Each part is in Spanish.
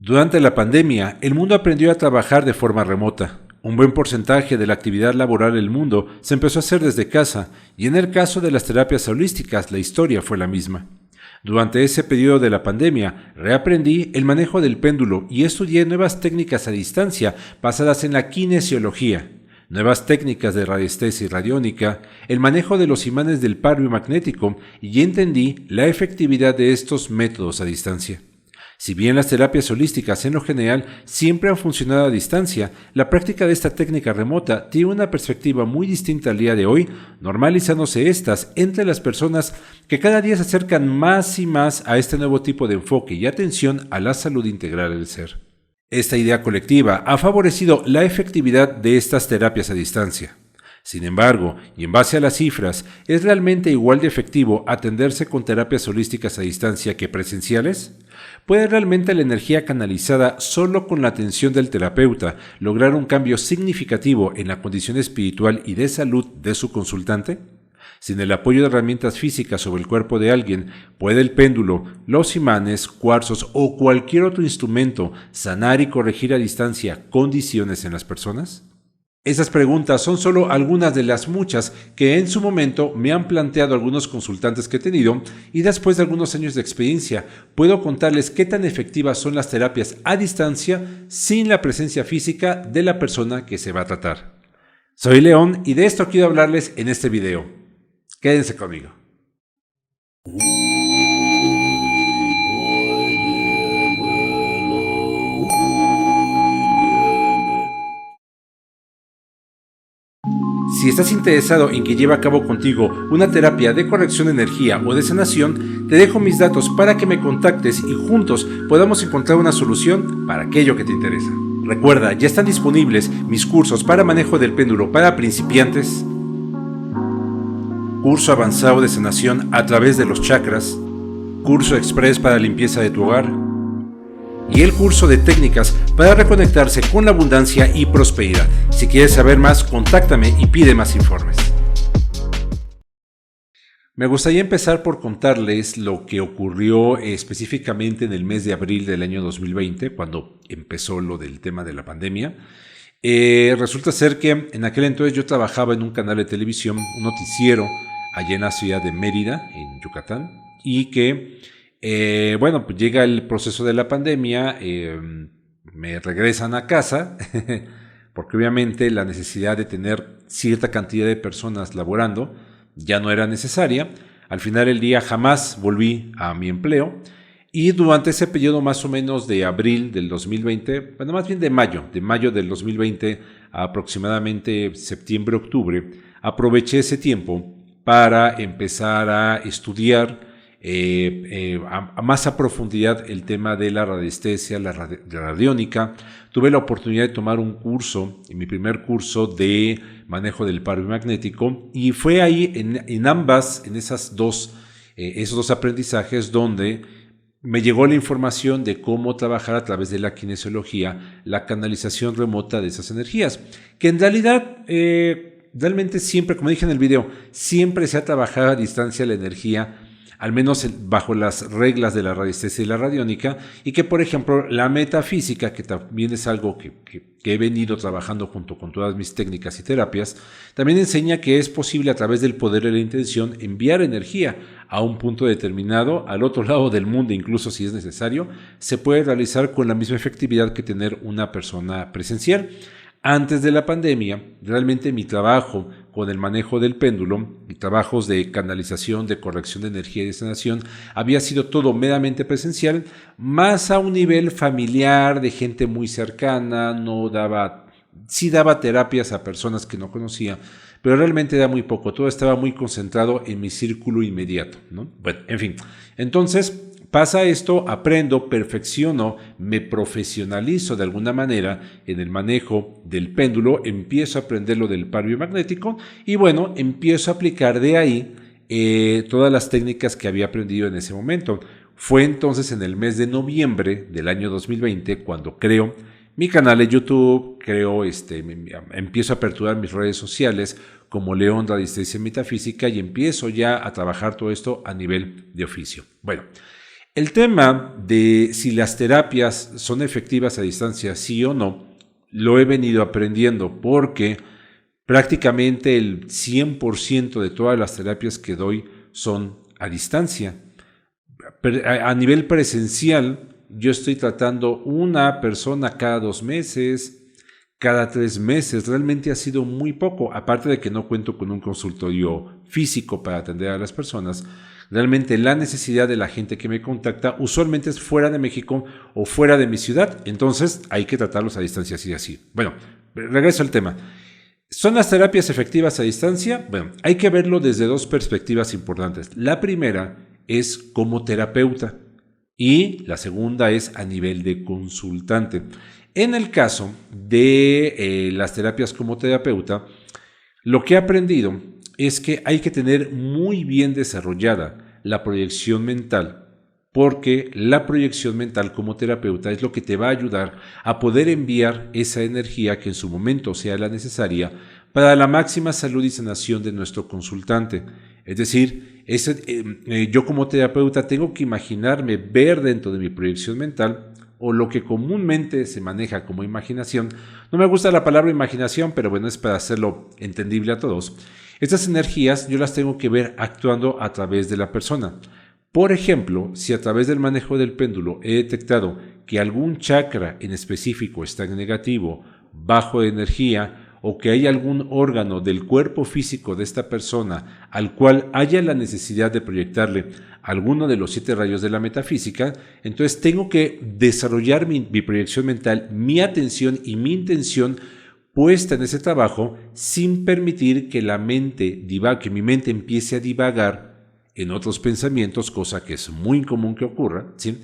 Durante la pandemia, el mundo aprendió a trabajar de forma remota. Un buen porcentaje de la actividad laboral del mundo se empezó a hacer desde casa, y en el caso de las terapias holísticas la historia fue la misma. Durante ese periodo de la pandemia, reaprendí el manejo del péndulo y estudié nuevas técnicas a distancia basadas en la kinesiología, nuevas técnicas de radiestesia y radiónica, el manejo de los imanes del par biomagnético y entendí la efectividad de estos métodos a distancia. Si bien las terapias holísticas en lo general siempre han funcionado a distancia, la práctica de esta técnica remota tiene una perspectiva muy distinta al día de hoy, normalizándose estas entre las personas que cada día se acercan más y más a este nuevo tipo de enfoque y atención a la salud integral del ser. Esta idea colectiva ha favorecido la efectividad de estas terapias a distancia. Sin embargo, y en base a las cifras, ¿es realmente igual de efectivo atenderse con terapias holísticas a distancia que presenciales? ¿Puede realmente la energía canalizada solo con la atención del terapeuta lograr un cambio significativo en la condición espiritual y de salud de su consultante? Sin el apoyo de herramientas físicas sobre el cuerpo de alguien, ¿puede el péndulo, los imanes, cuarzos o cualquier otro instrumento sanar y corregir a distancia condiciones en las personas? Estas preguntas son solo algunas de las muchas que en su momento me han planteado algunos consultantes que he tenido y después de algunos años de experiencia puedo contarles qué tan efectivas son las terapias a distancia sin la presencia física de la persona que se va a tratar. Soy León y de esto quiero hablarles en este video. Quédense conmigo. Si estás interesado en que lleve a cabo contigo una terapia de corrección de energía o de sanación, te dejo mis datos para que me contactes y juntos podamos encontrar una solución para aquello que te interesa. Recuerda, ya están disponibles mis cursos para manejo del péndulo para principiantes, curso avanzado de sanación a través de los chakras, curso express para limpieza de tu hogar y el curso de técnicas para reconectarse con la abundancia y prosperidad. Si quieres saber más, contáctame y pide más informes. Me gustaría empezar por contarles lo que ocurrió específicamente en el mes de abril del año 2020, cuando empezó lo del tema de la pandemia. Resulta ser que en aquel entonces yo trabajaba en un canal de televisión, un noticiero, allá en la ciudad de Mérida, en Yucatán, y que pues llega el proceso de la pandemia, me regresan a casa, porque obviamente la necesidad de tener cierta cantidad de personas laborando ya no era necesaria. Al final del día jamás volví a mi empleo y durante ese periodo más o menos de abril del 2020, bueno, más bien de mayo del 2020 a aproximadamente septiembre-octubre, aproveché ese tiempo para empezar a estudiar a más a profundidad el tema de la radiestesia, la radiónica. Tuve la oportunidad de tomar un curso, mi primer curso de manejo del par biomagnético, y fue ahí en esos dos aprendizajes donde me llegó la información de cómo trabajar a través de la kinesiología, la canalización remota de esas energías, que en realidad realmente siempre, como dije en el video, siempre se ha trabajado a distancia la energía, al menos bajo las reglas de la radiestesia y la radiónica, y que, por ejemplo, la metafísica, que también es algo que he venido trabajando junto con todas mis técnicas y terapias, también enseña que es posible a través del poder de la intención enviar energía a un punto determinado, al otro lado del mundo, incluso si es necesario, se puede realizar con la misma efectividad que tener una persona presencial. Antes de la pandemia, realmente mi trabajo con el manejo del péndulo y trabajos de canalización, de corrección de energía y de sanación había sido todo meramente presencial, más a un nivel familiar, de gente muy cercana. Sí daba terapias a personas que no conocía, pero realmente era muy poco, todo estaba muy concentrado en mi círculo inmediato, ¿no? Bueno, en fin, entonces pasa esto, aprendo, perfecciono, me profesionalizo de alguna manera en el manejo del péndulo, empiezo a aprender lo del par biomagnético y bueno, empiezo a aplicar de ahí todas las técnicas que había aprendido en ese momento. Fue entonces en el mes de noviembre del año 2020 cuando creo mi canal de YouTube, empiezo a aperturar mis redes sociales como León Radiestesia Metafísica y empiezo ya a trabajar todo esto a nivel de oficio. Bueno, El tema de si las terapias son efectivas a distancia, sí o no, lo he venido aprendiendo porque prácticamente el 100% de todas las terapias que doy son a distancia. A nivel presencial, yo estoy tratando una persona cada 2 meses, cada 3 meses. Realmente ha sido muy poco, aparte de que no cuento con un consultorio físico para atender a las personas. Realmente la necesidad de la gente que me contacta usualmente es fuera de México o fuera de mi ciudad. Entonces hay que tratarlos a distancia, así y así. Bueno, regreso al tema. ¿Son las terapias efectivas a distancia? Bueno, hay que verlo desde dos perspectivas importantes. La primera es como terapeuta y la segunda es a nivel de consultante. En el caso de las terapias como terapeuta, lo que he aprendido es que hay que tener muy bien desarrollada la proyección mental, porque la proyección mental como terapeuta es lo que te va a ayudar a poder enviar esa energía que en su momento sea la necesaria para la máxima salud y sanación de nuestro consultante. Es decir, yo como terapeuta tengo que imaginarme, ver dentro de mi proyección mental, o lo que comúnmente se maneja como imaginación. No me gusta la palabra imaginación, pero bueno, es para hacerlo entendible a todos. Estas energías yo las tengo que ver actuando a través de la persona. Por ejemplo, si a través del manejo del péndulo he detectado que algún chakra en específico está en negativo, bajo de energía, o que hay algún órgano del cuerpo físico de esta persona al cual haya la necesidad de proyectarle alguno de los 7 rayos de la metafísica, entonces tengo que desarrollar mi proyección mental, mi atención y mi intención puesta en ese trabajo sin permitir que la mente que mi mente empiece a divagar en otros pensamientos, cosa que es muy común que ocurra, ¿sí?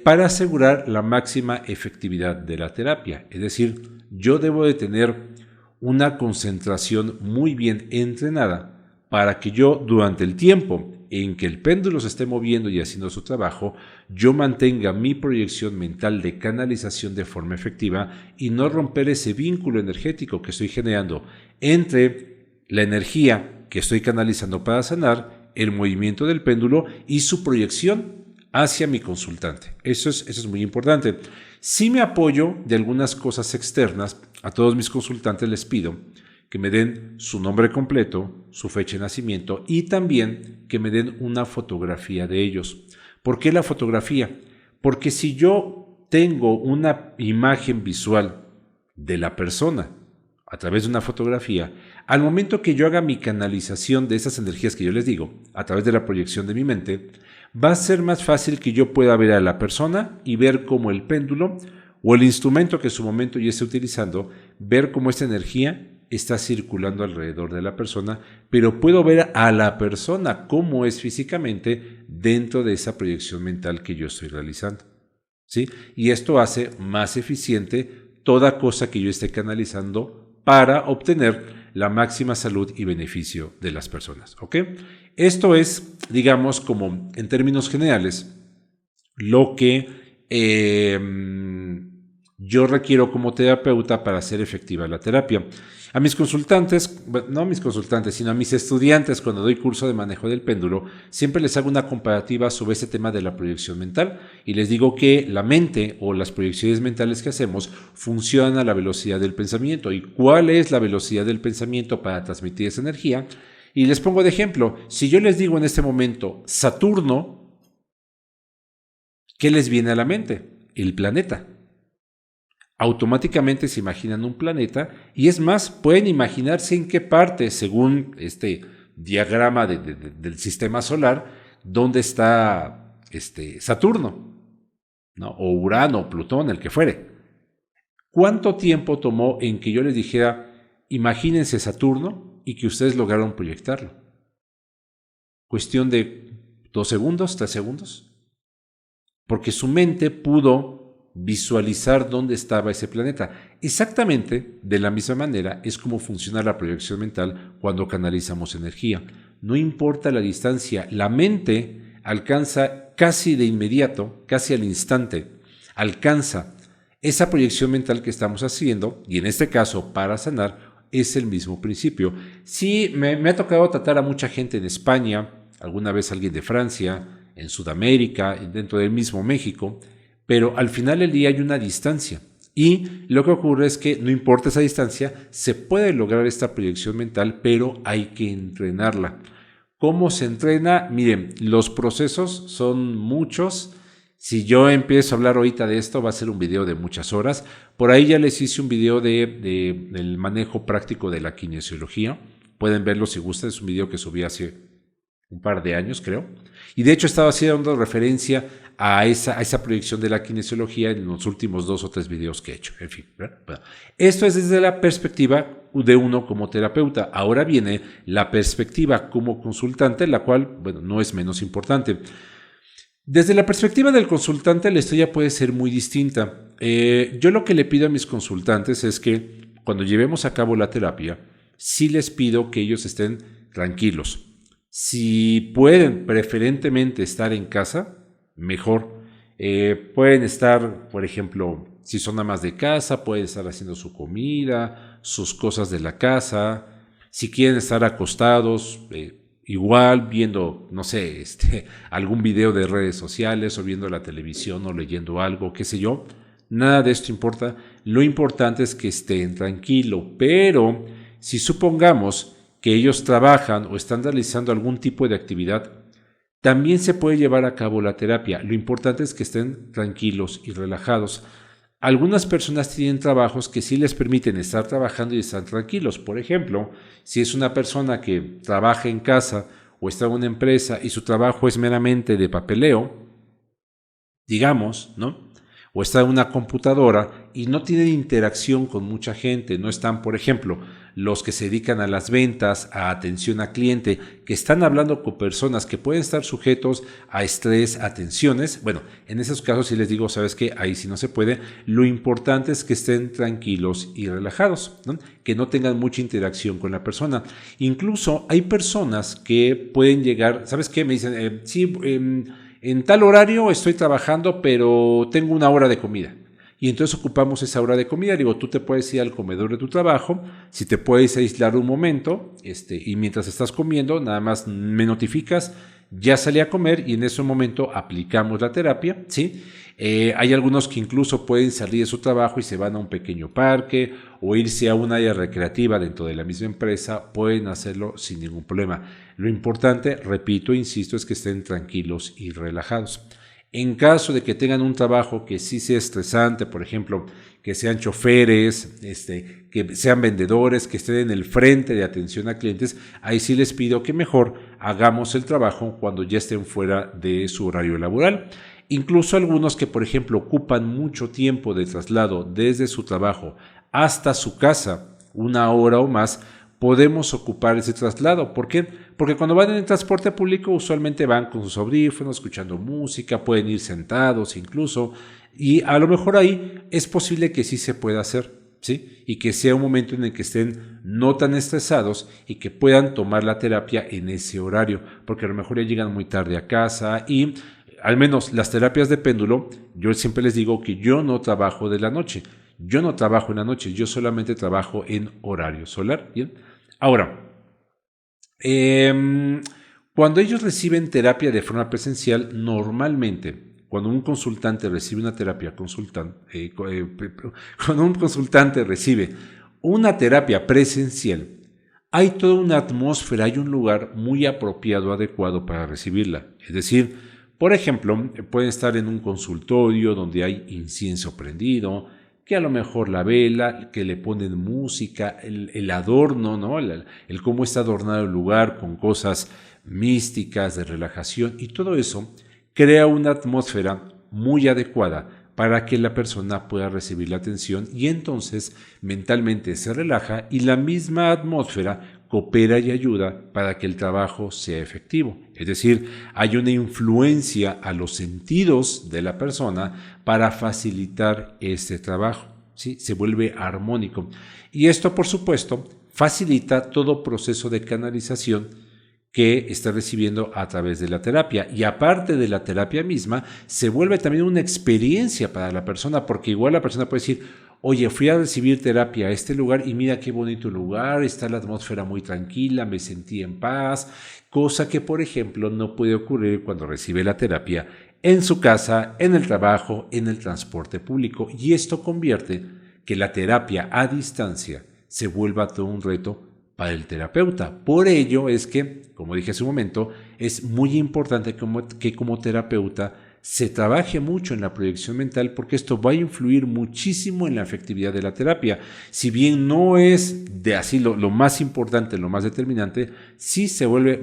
Para asegurar la máxima efectividad de la terapia. Es decir, yo debo de tener una concentración muy bien entrenada para que yo, durante el tiempo en que el péndulo se esté moviendo y haciendo su trabajo, yo mantenga mi proyección mental de canalización de forma efectiva y no romper ese vínculo energético que estoy generando entre la energía que estoy canalizando para sanar, el movimiento del péndulo y su proyección hacia mi consultante. Eso es muy importante. Si me apoyo de algunas cosas externas, a todos mis consultantes les pido que me den su nombre completo, su fecha de nacimiento y también que me den una fotografía de ellos. ¿Por qué la fotografía? Porque si yo tengo una imagen visual de la persona a través de una fotografía, al momento que yo haga mi canalización de esas energías que yo les digo, a través de la proyección de mi mente, va a ser más fácil que yo pueda ver a la persona y ver cómo el péndulo o el instrumento que en su momento yo esté utilizando, ver cómo esta energía está circulando alrededor de la persona, pero puedo ver a la persona cómo es físicamente dentro de esa proyección mental que yo estoy realizando, ¿sí? Y esto hace más eficiente toda cosa que yo esté canalizando para obtener la máxima salud y beneficio de las personas, ¿ok? Esto es, digamos, como en términos generales, lo que yo requiero como terapeuta para hacer efectiva la terapia. A mis consultantes, no a mis consultantes, sino a mis estudiantes cuando doy curso de manejo del péndulo, siempre les hago una comparativa sobre este tema de la proyección mental y les digo que la mente o las proyecciones mentales que hacemos funcionan a la velocidad del pensamiento. ¿Y cuál es la velocidad del pensamiento para transmitir esa energía? Y les pongo de ejemplo, si yo les digo en este momento Saturno, ¿qué les viene a la mente? El planeta. Automáticamente se imaginan un planeta y es más, pueden imaginarse en qué parte, según este diagrama del sistema solar, dónde está Saturno, ¿no? O Urano, Plutón, el que fuere. ¿Cuánto tiempo tomó en que yo les dijera, imagínense Saturno y que ustedes lograron proyectarlo? Cuestión de 2 segundos, 3 segundos. Porque su mente pudo visualizar dónde estaba ese planeta. Exactamente de la misma manera es como funciona la proyección mental cuando canalizamos energía. No importa la distancia, la mente alcanza casi de inmediato, casi al instante, alcanza esa proyección mental que estamos haciendo, y en este caso para sanar es el mismo principio. Sí, me ha tocado tratar a mucha gente en España, alguna vez alguien de Francia, en Sudamérica, dentro del mismo México, pero al final del día hay una distancia. Y lo que ocurre es que no importa esa distancia, se puede lograr esta proyección mental, pero hay que entrenarla. ¿Cómo se entrena? Miren, los procesos son muchos. Si yo empiezo a hablar ahorita de esto, va a ser un video de muchas horas. Por ahí ya les hice un video del manejo práctico de la kinesiología. Pueden verlo si gustan, es un video que subí hace un par de años, creo. Y de hecho estaba haciendo referencia a esa proyección de la kinesiología en los últimos 2 o 3 videos que he hecho. En fin, bueno, esto es desde la perspectiva de uno como terapeuta. Ahora viene la perspectiva como consultante, la cual, bueno, no es menos importante. Desde la perspectiva del consultante, la historia puede ser muy distinta. Yo lo que le pido a mis consultantes es que cuando llevemos a cabo la terapia, sí les pido que ellos estén tranquilos. Si pueden preferentemente estar en casa, mejor. Pueden estar, por ejemplo, si son amas de casa, pueden estar haciendo su comida, sus cosas de la casa. Si quieren estar acostados, igual viendo, no sé, algún video de redes sociales o viendo la televisión o leyendo algo, qué sé yo. Nada de esto importa. Lo importante es que estén tranquilos. Pero si supongamos que ellos trabajan o están realizando algún tipo de actividad, también se puede llevar a cabo la terapia. Lo importante es que estén tranquilos y relajados. Algunas personas tienen trabajos que sí les permiten estar trabajando y estar tranquilos. Por ejemplo, si es una persona que trabaja en casa o está en una empresa y su trabajo es meramente de papeleo, digamos, ¿no? O está en una computadora y no tienen interacción con mucha gente, no están, por ejemplo, los que se dedican a las ventas, a atención a cliente, que están hablando con personas que pueden estar sujetos a estrés, a tensiones. Bueno, en esos casos sí les digo, ¿sabes qué? Ahí sí no se puede. Lo importante es que estén tranquilos y relajados, ¿no? Que no tengan mucha interacción con la persona. Incluso hay personas que pueden llegar, ¿sabes qué? Me dicen, sí, en tal horario estoy trabajando, pero tengo una hora de comida. Y entonces ocupamos esa hora de comida. Digo, tú te puedes ir al comedor de tu trabajo, si te puedes aislar un momento, y mientras estás comiendo, nada más me notificas, ya salí a comer y en ese momento aplicamos la terapia, ¿sí? Hay algunos que incluso pueden salir de su trabajo y se van a un pequeño parque o irse a un área recreativa dentro de la misma empresa, pueden hacerlo sin ningún problema. Lo importante, repito, insisto, es que estén tranquilos y relajados. En caso de que tengan un trabajo que sí sea estresante, por ejemplo, que sean choferes, que sean vendedores, que estén en el frente de atención a clientes, ahí sí les pido que mejor hagamos el trabajo cuando ya estén fuera de su horario laboral. Incluso algunos que, por ejemplo, ocupan mucho tiempo de traslado desde su trabajo hasta su casa, 1 hora o más, podemos ocupar ese traslado. ¿Por qué? Porque cuando van en el transporte público usualmente van con sus audífonos, escuchando música, pueden ir sentados incluso, y a lo mejor ahí es posible que sí se pueda hacer, ¿sí? Y que sea un momento en el que estén no tan estresados y que puedan tomar la terapia en ese horario, porque a lo mejor ya llegan muy tarde a casa y al menos las terapias de péndulo, yo siempre les digo que yo no trabajo de la noche. Yo no trabajo en la noche, yo solamente trabajo en horario solar, ¿bien? Ahora, cuando ellos reciben terapia de forma presencial, normalmente, cuando un consultante recibe una terapia cuando un consultante recibe una terapia presencial, hay toda una atmósfera, hay un lugar muy apropiado, adecuado para recibirla. Es decir, por ejemplo, pueden estar en un consultorio donde hay incienso prendido, que a lo mejor la vela, que le ponen música, el adorno, ¿no? El cómo está adornado el lugar con cosas místicas, de relajación, y todo eso crea una atmósfera muy adecuada para que la persona pueda recibir la atención y entonces mentalmente se relaja y la misma atmósfera coopera y ayuda para que el trabajo sea efectivo. Es decir, hay una influencia a los sentidos de la persona para facilitar este trabajo, ¿sí? Se vuelve armónico. Y esto, por supuesto, facilita todo proceso de canalización que está recibiendo a través de la terapia. Y aparte de la terapia misma, se vuelve también una experiencia para la persona, porque igual la persona puede decir, oye, fui a recibir terapia a este lugar y mira qué bonito lugar, está la atmósfera muy tranquila, me sentí en paz, cosa que, por ejemplo, no puede ocurrir cuando recibe la terapia en su casa, en el trabajo, en el transporte público. Y esto convierte que la terapia a distancia se vuelva todo un reto para el terapeuta. Por ello es que, como dije hace un momento, es muy importante que como terapeuta se trabaje mucho en la proyección mental, porque esto va a influir muchísimo en la efectividad de la terapia. Si bien no es de así lo más importante, lo más determinante, sí se vuelve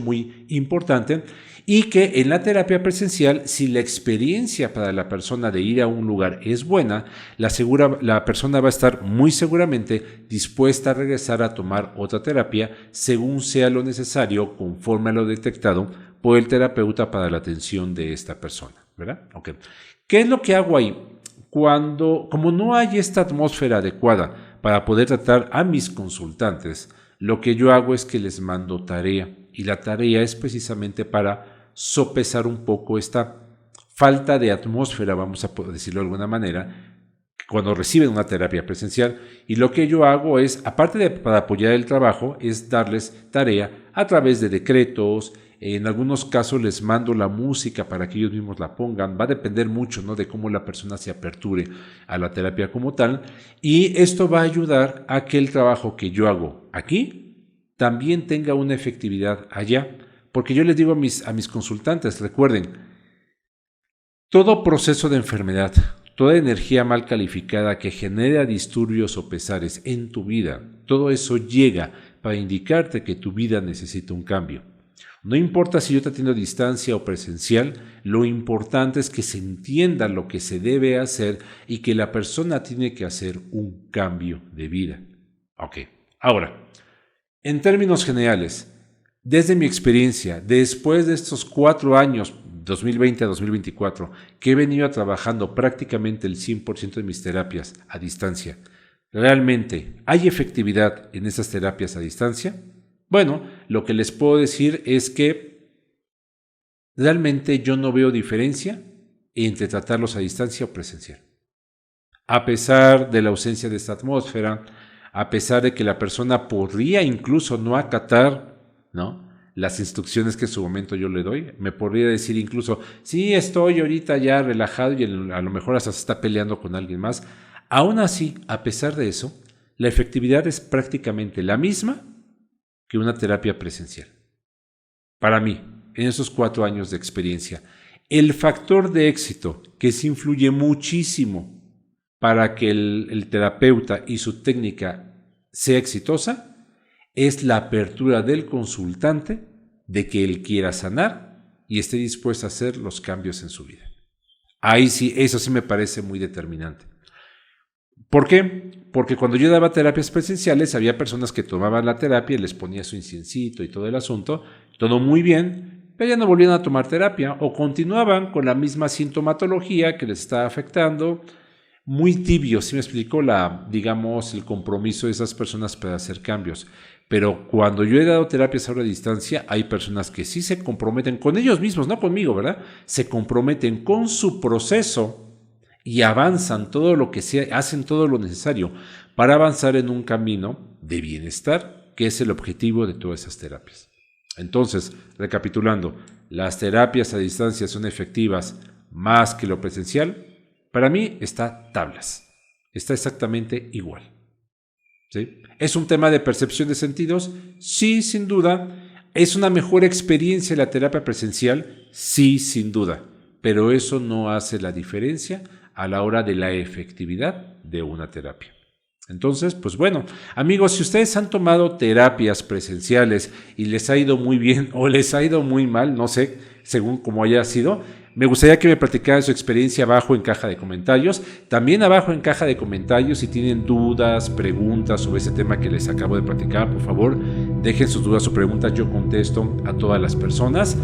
muy importante. Y que en la terapia presencial, si la experiencia para la persona de ir a un lugar es buena, la persona va a estar muy seguramente dispuesta a regresar a tomar otra terapia según sea lo necesario, conforme a lo detectado por el terapeuta para la atención de esta persona, ¿verdad? Okay. ¿Qué es lo que hago ahí? Como no hay esta atmósfera adecuada para poder tratar a mis consultantes, lo que yo hago es que les mando tarea, y la tarea es precisamente para sopesar un poco esta falta de atmósfera, vamos a decirlo de alguna manera, cuando reciben una terapia presencial. Y lo que yo hago es, aparte de para apoyar el trabajo, es darles tarea a través de decretos. En algunos casos les mando la música para que ellos mismos la pongan. Va a depender mucho, ¿no?, de cómo la persona se aperture a la terapia como tal. Y esto va a ayudar a que el trabajo que yo hago aquí también tenga una efectividad allá. Porque yo les digo a mis consultantes, recuerden, todo proceso de enfermedad, toda energía mal calificada que genera disturbios o pesares en tu vida, todo eso llega para indicarte que tu vida necesita un cambio. No importa si yo te atiendo a distancia o presencial, lo importante es que se entienda lo que se debe hacer y que la persona tiene que hacer un cambio de vida. Ok, ahora, en términos generales, desde mi experiencia, después de estos 4 años, 2020 a 2024, que he venido trabajando prácticamente el 100% de mis terapias a distancia, ¿realmente hay efectividad en esas terapias a distancia? Bueno, lo que les puedo decir es que realmente yo no veo diferencia entre tratarlos a distancia o presencial. A pesar de la ausencia de esta atmósfera, a pesar de que la persona podría incluso no acatar, ¿no?, las instrucciones que en su momento yo le doy, me podría decir incluso, sí, estoy ahorita ya relajado y a lo mejor hasta se está peleando con alguien más. Aún así, a pesar de eso, la efectividad es prácticamente la misma que una terapia presencial. Para mí, en esos 4 años de experiencia, el factor de éxito que se influye muchísimo para que el terapeuta y su técnica sea exitosa es la apertura del consultante de que él quiera sanar y esté dispuesto a hacer los cambios en su vida. Ahí sí, eso sí me parece muy determinante. ¿Por qué? Porque cuando yo daba terapias presenciales, había personas que tomaban la terapia y les ponía su inciencito y todo el asunto, todo muy bien, pero ya no volvían a tomar terapia o continuaban con la misma sintomatología que les estaba afectando. Muy tibio, ¿sí me explico? El compromiso de esas personas para hacer cambios. Pero cuando yo he dado terapias ahora a distancia, hay personas que sí se comprometen con ellos mismos, no conmigo, ¿verdad? Se comprometen con su proceso y avanzan todo lo que sea, hacen todo lo necesario para avanzar en un camino de bienestar, que es el objetivo de todas esas terapias. Entonces, recapitulando, las terapias a distancia son efectivas más que lo presencial. Para mí está tablas, está exactamente igual. ¿Sí? ¿Es un tema de percepción de sentidos? Sí, sin duda. ¿Es una mejor experiencia la terapia presencial? Sí, sin duda. Pero eso no hace la diferencia a la hora de la efectividad de una terapia. Entonces, pues bueno, amigos, si ustedes han tomado terapias presenciales y les ha ido muy bien o les ha ido muy mal, no sé, según como haya sido, me gustaría que me platicaran su experiencia abajo en caja de comentarios. También abajo en caja de comentarios, si tienen dudas, preguntas sobre ese tema que les acabo de platicar, por favor, dejen sus dudas o preguntas. Yo contesto a todas las personas.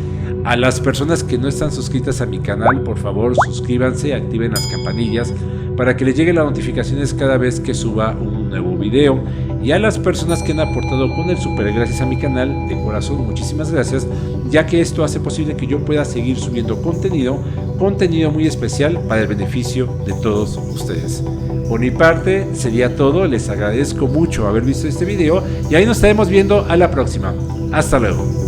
A las personas que no están suscritas a mi canal, por favor, suscríbanse, activen las campanillas para que les lleguen las notificaciones cada vez que suba un nuevo video. y a las personas que han aportado con el super gracias a mi canal. De corazón, muchísimas gracias, ya que esto hace posible que yo pueda seguir subiendo contenido muy especial para el beneficio de todos ustedes. Por mi parte sería todo, les agradezco mucho haber visto este video y ahí nos estaremos viendo a la próxima. Hasta luego.